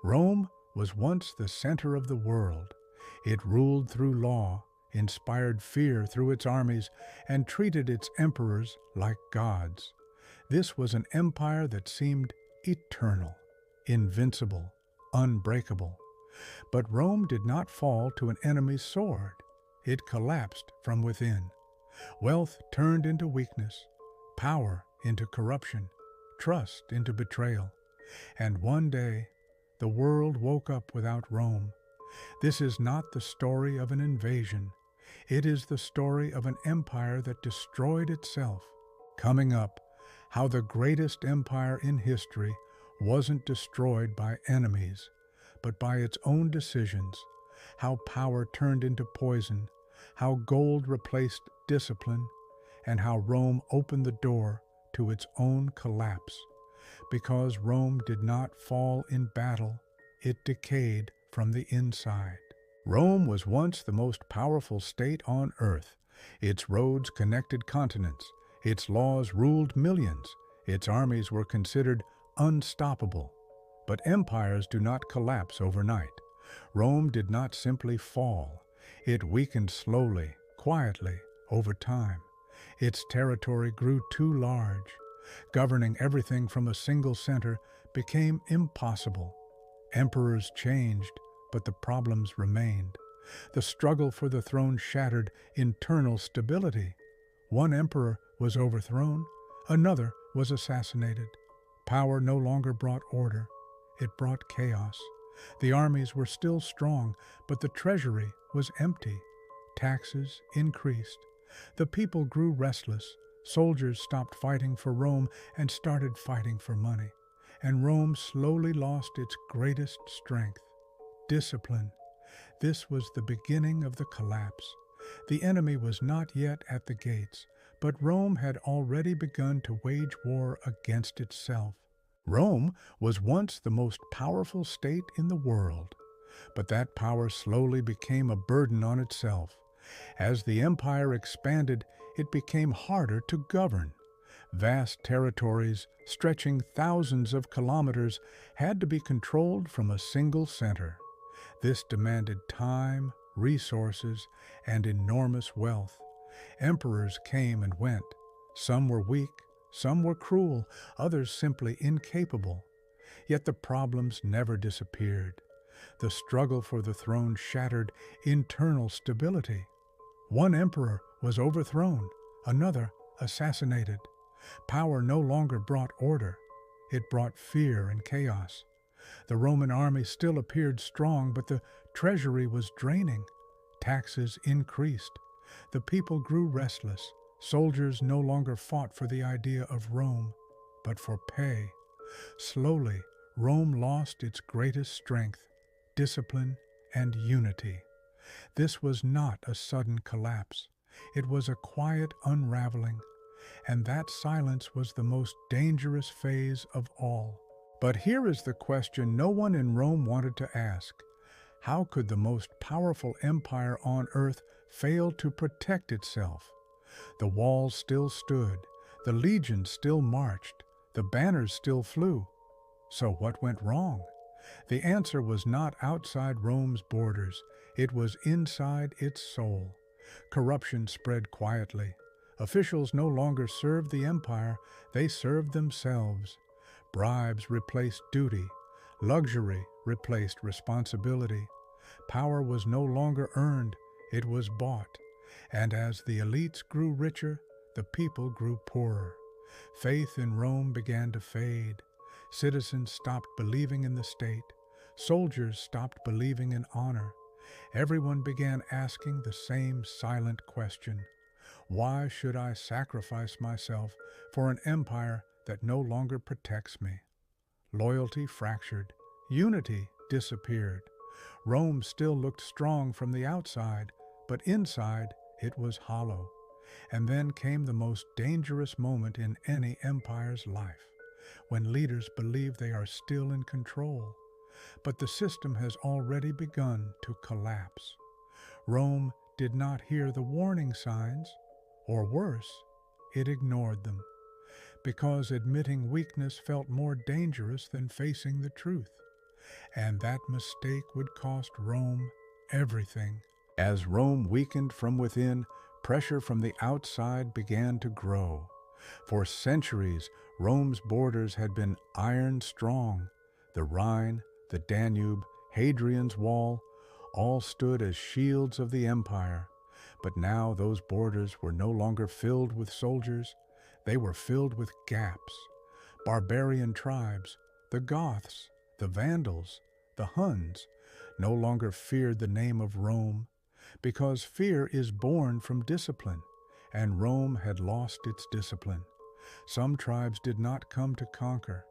Rome was once the center of the world. It ruled through law, inspired fear through its armies, and treated its emperors like gods. This was an empire that seemed eternal, invincible, unbreakable. But Rome did not fall to an enemy's sword. It collapsed from within. Wealth turned into weakness, power into corruption, trust into betrayal. And one day, the world woke up without Rome. This is not the story of an invasion. It is the story of an empire that destroyed itself. Coming up, how the greatest empire in history wasn't destroyed by enemies, but by its own decisions, how power turned into poison, how gold replaced discipline, and how Rome opened the door to its own collapse. Because Rome did not fall in battle, it decayed from the inside. Rome was once the most powerful state on earth. Its roads connected continents. Its laws ruled millions. Its armies were considered unstoppable. But empires do not collapse overnight. Rome did not simply fall. It weakened slowly, quietly, over time. Its territory grew too large. Governing everything from a single center became impossible. Emperors changed, but the problems remained. The struggle for the throne shattered internal stability. One emperor was overthrown, another was assassinated. Power no longer brought order, it brought chaos. The armies were still strong, but the treasury was empty. Taxes increased. The people grew restless. Soldiers stopped fighting for Rome and started fighting for money. And Rome slowly lost its greatest strength, discipline. This was the beginning of the collapse. The enemy was not yet at the gates, but Rome had already begun to wage war against itself. Rome was once the most powerful state in the world, but that power slowly became a burden on itself. As the empire expanded, it became harder to govern. Vast territories, stretching thousands of kilometers, had to be controlled from a single center. This demanded time, resources, and enormous wealth. Emperors came and went. Some were weak, some were cruel, others simply incapable. Yet the problems never disappeared. The struggle for the throne shattered internal stability. One emperor was overthrown, another assassinated. Power no longer brought order. It brought fear and chaos. The Roman army still appeared strong, but the treasury was draining. Taxes increased. The people grew restless. Soldiers no longer fought for the idea of Rome, but for pay. Slowly, Rome lost its greatest strength, discipline, and unity. This was not a sudden collapse. It was a quiet unraveling, and that silence was the most dangerous phase of all. But here is the question no one in Rome wanted to ask. How could the most powerful empire on earth fail to protect itself? The walls still stood, the legions still marched, the banners still flew. So what went wrong? The answer was not outside Rome's borders, it was inside its soul. Corruption spread quietly. Officials no longer served the empire, they served themselves. Bribes replaced duty. Luxury replaced responsibility. Power was no longer earned, it was bought. And as the elites grew richer, the people grew poorer. Faith in Rome began to fade. Citizens stopped believing in the state. Soldiers stopped believing in honor. Everyone began asking the same silent question. Why should I sacrifice myself for an empire that no longer protects me? Loyalty fractured. Unity disappeared. Rome still looked strong from the outside, but inside it was hollow. And then came the most dangerous moment in any empire's life, when leaders believe they are still in control. But the system has already begun to collapse. Rome did not hear the warning signs, or worse, it ignored them, because admitting weakness felt more dangerous than facing the truth. and that mistake would cost Rome everything. As Rome weakened from within, pressure from the outside began to grow. For centuries, Rome's borders had been iron strong. The Rhine, the Danube, Hadrian's Wall, all stood as shields of the empire. But now those borders were no longer filled with soldiers. They were filled with gaps. Barbarian tribes, the Goths, the Vandals, the Huns, no longer feared the name of Rome, because fear is born from discipline, and Rome had lost its discipline. Some tribes did not come to conquer.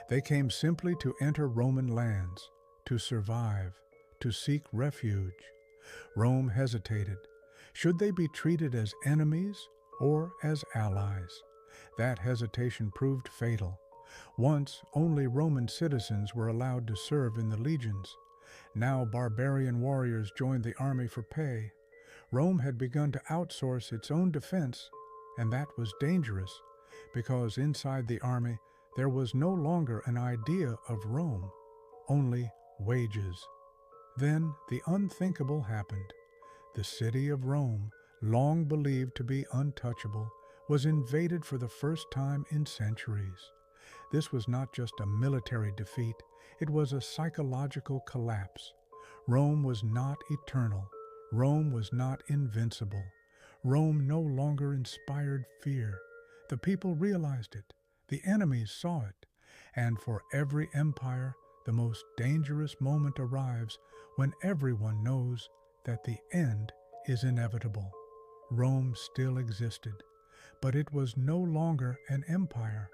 They came simply to enter Roman lands, to survive, to seek refuge. Rome hesitated. Should they be treated as enemies or as allies? That hesitation proved fatal. Once, only Roman citizens were allowed to serve in the legions. Now barbarian warriors joined the army for pay. Rome had begun to outsource its own defense, and that was dangerous, because inside the army there was no longer an idea of Rome, only wages. Then the unthinkable happened. The city of Rome, long believed to be untouchable, was invaded for the first time in centuries. This was not just a military defeat, it was a psychological collapse. Rome was not eternal. Rome was not invincible. Rome no longer inspired fear. The people realized it. The enemies saw it. And for every empire, the most dangerous moment arrives when everyone knows that the end is inevitable. Rome still existed, but it was no longer an empire.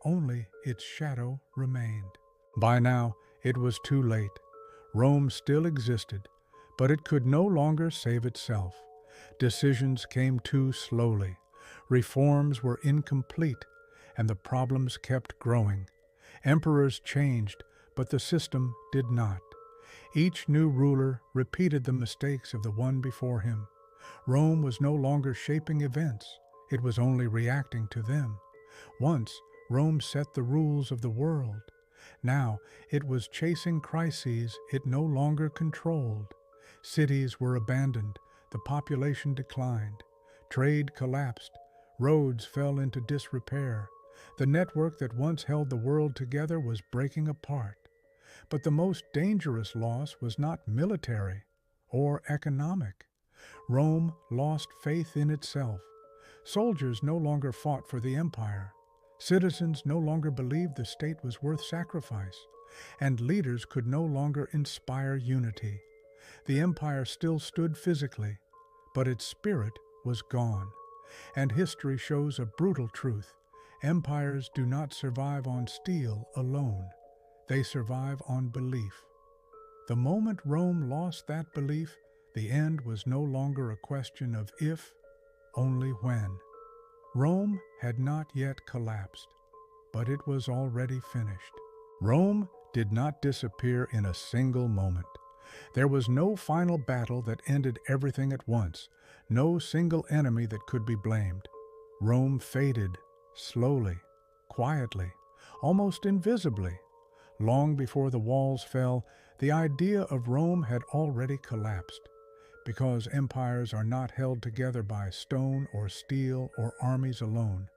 Only its shadow remained. By now, it was too late. Rome still existed, but it could no longer save itself. Decisions came too slowly. Reforms were incomplete, and the problems kept growing. Emperors changed, but the system did not. Each new ruler repeated the mistakes of the one before him. Rome was no longer shaping events, it was only reacting to them. Once, Rome set the rules of the world. Now, it was chasing crises it no longer controlled. Cities were abandoned, the population declined, trade collapsed, roads fell into disrepair. The network that once held the world together was breaking apart. But the most dangerous loss was not military or economic. Rome lost faith in itself. Soldiers no longer fought for the empire. Citizens no longer believed the state was worth sacrifice, and leaders could no longer inspire unity. The empire still stood physically, but its spirit was gone. And history shows a brutal truth. Empires do not survive on steel alone. They survive on belief. The moment Rome lost that belief, the end was no longer a question of if, only when. Rome had not yet collapsed, but it was already finished. Rome did not disappear in a single moment. There was no final battle that ended everything at once, no single enemy that could be blamed. Rome faded, slowly, quietly, almost invisibly. Long before the walls fell, the idea of Rome had already collapsed. Because empires are not held together by stone or steel or armies alone.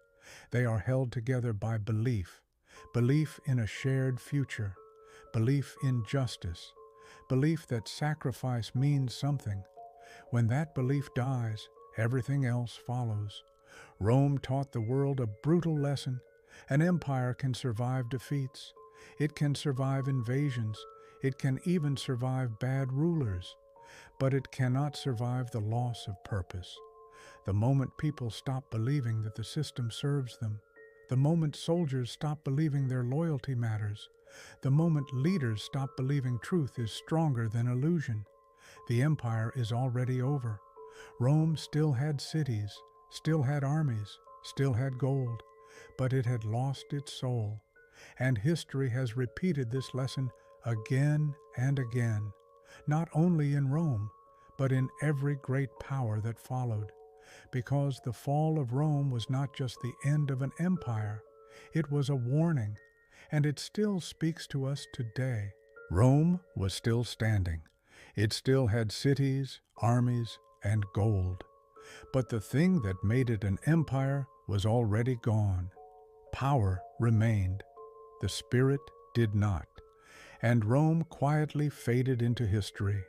They are held together by belief, belief in a shared future, belief in justice, belief that sacrifice means something. When that belief dies, everything else follows. Rome taught the world a brutal lesson. An empire can survive defeats. It can survive invasions. It can even survive bad rulers. But it cannot survive the loss of purpose. The moment people stop believing that the system serves them, the moment soldiers stop believing their loyalty matters, the moment leaders stop believing truth is stronger than illusion, the empire is already over. Rome still had cities, still had armies, still had gold, but it had lost its soul. And history has repeated this lesson again and again. Not only in Rome, but in every great power that followed. Because the fall of Rome was not just the end of an empire, it was a warning, and it still speaks to us today. Rome was still standing. It still had cities, armies, and gold. But the thing that made it an empire was already gone. Power remained. The spirit did not. And Rome quietly faded into history.